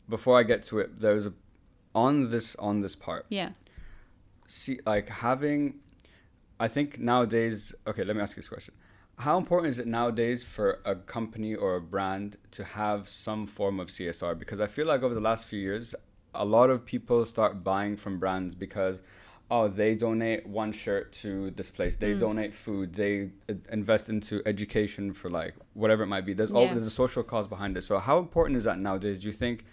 before I get to it, there's a on this part. Yeah. See, like having, I think nowadays. Okay, let me ask you this question: how important is it nowadays for a company or a brand to have some form of CSR? Because I feel like over the last few years, a lot of people start buying from brands because, oh, they donate one shirt to this place, they donate food, they invest into education for like whatever it might be. There's a social cause behind it. So how important is that nowadays? Do you think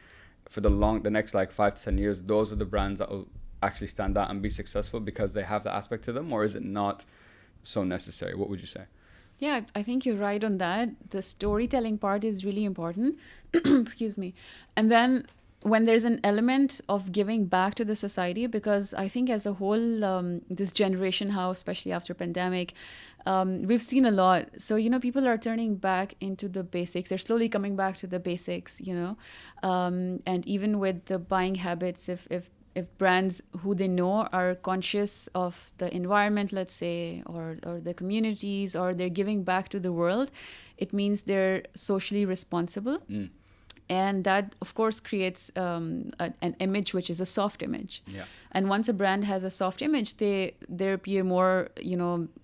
for the next like 5 to 10 years, those are the brands that will actually stand out and be successful because they have the aspect to them, or is it not so necessary? What would you say? Yeah, I think you're right on that. The storytelling part is really important. Excuse me. And then when there's an element of giving back to the society, because I think as a whole, this generation, how especially after pandemic, we've seen a lot. So, people are turning back into the basics. They're slowly coming back to the basics, and even with the buying habits, if brands who they know are conscious of the environment, let's say, or the communities, or they're giving back to the world, it means they're socially responsible. And that, of course, creates an image which is a soft image. Yeah. And once a brand has a soft image, they appear more,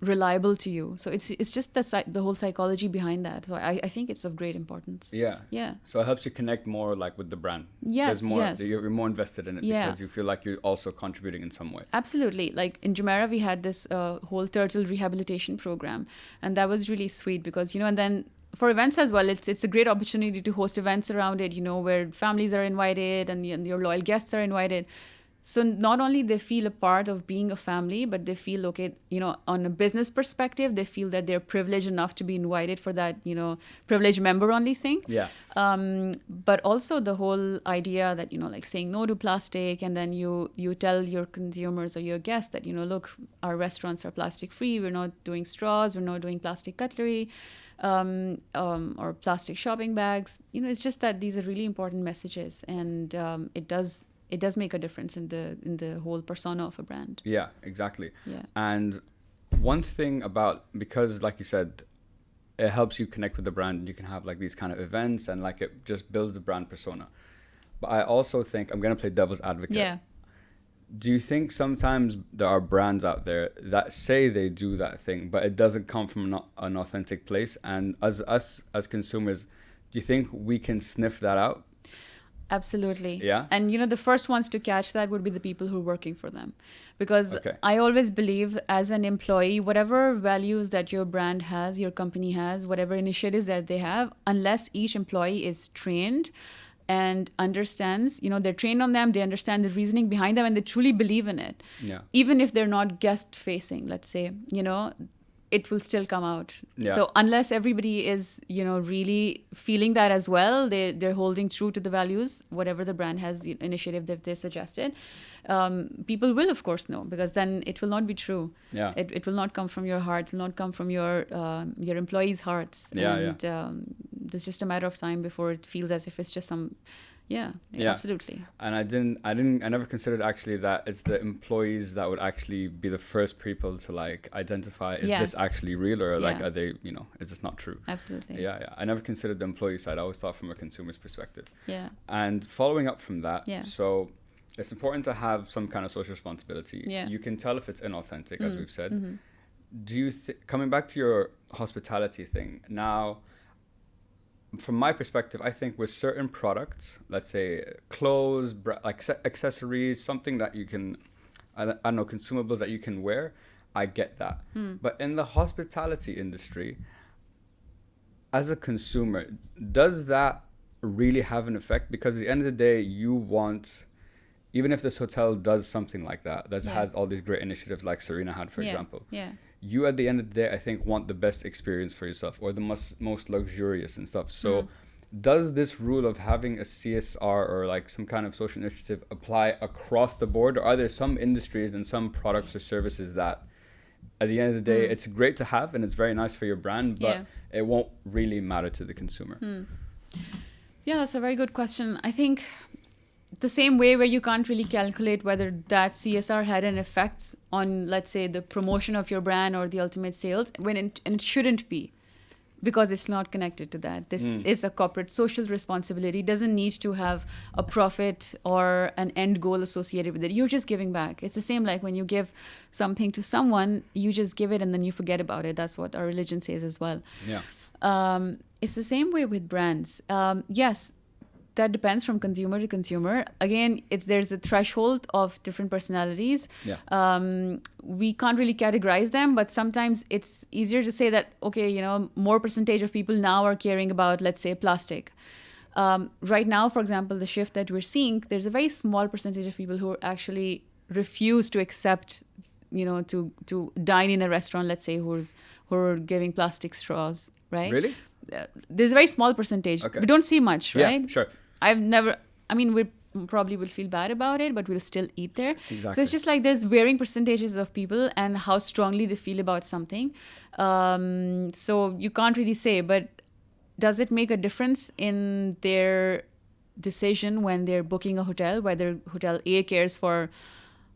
reliable to you. So it's just the whole psychology behind that. So I think it's of great importance. Yeah. Yeah. So it helps you connect more like with the brand. Yes, There's more, yes. You're more invested in it because you feel like you're also contributing in some way. Absolutely. Like in Jumeirah, we had this whole turtle rehabilitation program. And that was really sweet because, and then for events as well, it's a great opportunity to host events around it, where families are invited and your loyal guests are invited. So not only they feel a part of being a family, but they feel, okay, on a business perspective, they feel that they're privileged enough to be invited for that, privileged member only thing. Yeah. But also the whole idea that, like saying no to plastic, and then you tell your consumers or your guests that, look, our restaurants are plastic free. We're not doing straws. We're not doing plastic cutlery. Or plastic shopping bags. It's just that these are really important messages, and it does make a difference in the whole persona of a brand. Yeah, exactly. Yeah. And one thing because like you said, it helps you connect with the brand, and you can have like these kind of events, and like it just builds the brand persona. But I also think, I'm going to play devil's advocate. Yeah. Do you think sometimes there are brands out there that say they do that thing, but it doesn't come from an authentic place? And as consumers, do you think we can sniff that out? Absolutely. Yeah. And the first ones to catch that would be the people who are working for them. Because Okay. I always believe, as an employee, whatever values that your brand has, your company has, whatever initiatives that they have, unless each employee is trained and understands, they're trained on them, they understand the reasoning behind them, and they truly believe in it. Yeah. Even if they're not guest facing, let's say, it will still come out. Yeah. So unless everybody is, really feeling that as well, they're holding true to the values, whatever the brand has, the initiative that they suggested, people will, of course, know, because then it will not be true. Yeah. It will not come from your heart, it will not come from your employees' hearts. Yeah, and it's just a matter of time before it feels as if it's just some... Yeah, absolutely. And I never considered actually that it's the employees that would actually be the first people to like identify, is this actually real, or like, are they, is this not true? Absolutely. Yeah. I never considered the employee side. I always thought from a consumer's perspective. Yeah. And following up from that, Yeah. so it's important to have some kind of social responsibility. Yeah. You can tell if it's inauthentic, as we've said. Mm-hmm. Do you coming back to your hospitality thing now? From my perspective, I think with certain products, let's say clothes, like accessories, something that you can, I don't know, consumables that you can wear, I get that. But in the hospitality industry, as a consumer, does that really have an effect? Because at the end of the day, you want, even if this hotel does something like that, has all these great initiatives like Serena had, for example. Yeah. You, at the end of the day, I think, want the best experience for yourself, or the most luxurious and stuff. So does this rule of having a CSR or like some kind of social initiative apply across the board? Or are there some industries and some products or services that at the end of the day, it's great to have and it's very nice for your brand, but it won't really matter to the consumer? Yeah, that's a very good question. I think the same way where you can't really calculate whether that CSR had an effect on, let's say, the promotion of your brand or the ultimate sales, and it shouldn't be. because it's not connected to that. This is a corporate social responsibility. It doesn't need to have a profit or an end goal associated with it. You're just giving back. It's the same like when you give something to someone, you just give it and then you forget about it. That's what our religion says as well. Yeah. It's the same way with brands. Yes, that depends from consumer to consumer. Again, there's a threshold of different personalities. Yeah. We can't really categorize them, but sometimes it's easier to say that, okay, you know, more percentage of people now are caring about, let's say, plastic. Right now, for example, the shift that we're seeing, there's a very small percentage of people who actually refuse to accept, you know, to dine in a restaurant, let's say, who are giving plastic straws, right? Really? There's a very small percentage. Okay. We don't see much, right? Yeah, sure. We probably will feel bad about it, but we'll still eat there. Exactly. So it's just like there's varying percentages of people and how strongly they feel about something. So you can't really say, but does it make a difference in their decision when they're booking a hotel, whether hotel A cares for,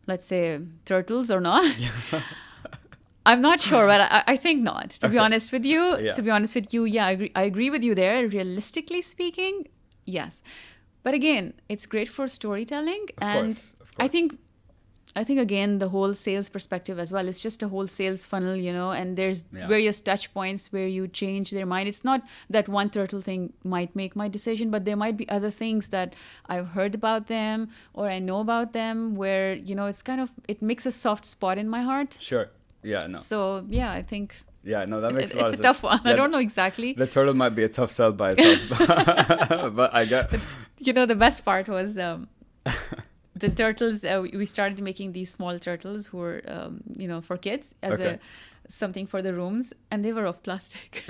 let's say, turtles or not? I'm not sure, but I think not. To be honest with you, yeah, I agree with you there. Realistically speaking, yes. But again, it's great for storytelling. Of course. I think again, the whole sales perspective as well. It's just a whole sales funnel, you know, and there's various touch points where you change their mind. It's not that one turtle thing might make my decision, but there might be other things that I've heard about them or I know about them where, you know, it makes a soft spot in my heart. Sure. Yeah, no. So, yeah, I think... Yeah, no, that makes a lot of sense. It's a tough one. Yeah, I don't know exactly. The turtle might be a tough sell by itself. But I get... You know, the best part was the turtles. We started making these small turtles who were, you know, for kids as something for the rooms. And they were of plastic.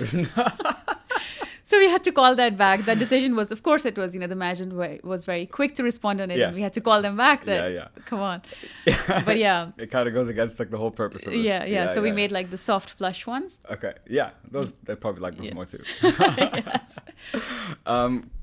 So we had to call that back. That decision was, of course, it was, you know, the management was very quick to respond on it. Yes. And we had to call them back. Come on. But yeah. It kind of goes against like the whole purpose of this. Yeah. So we made like the soft plush ones. Okay. Yeah. They probably like those more too. Yes.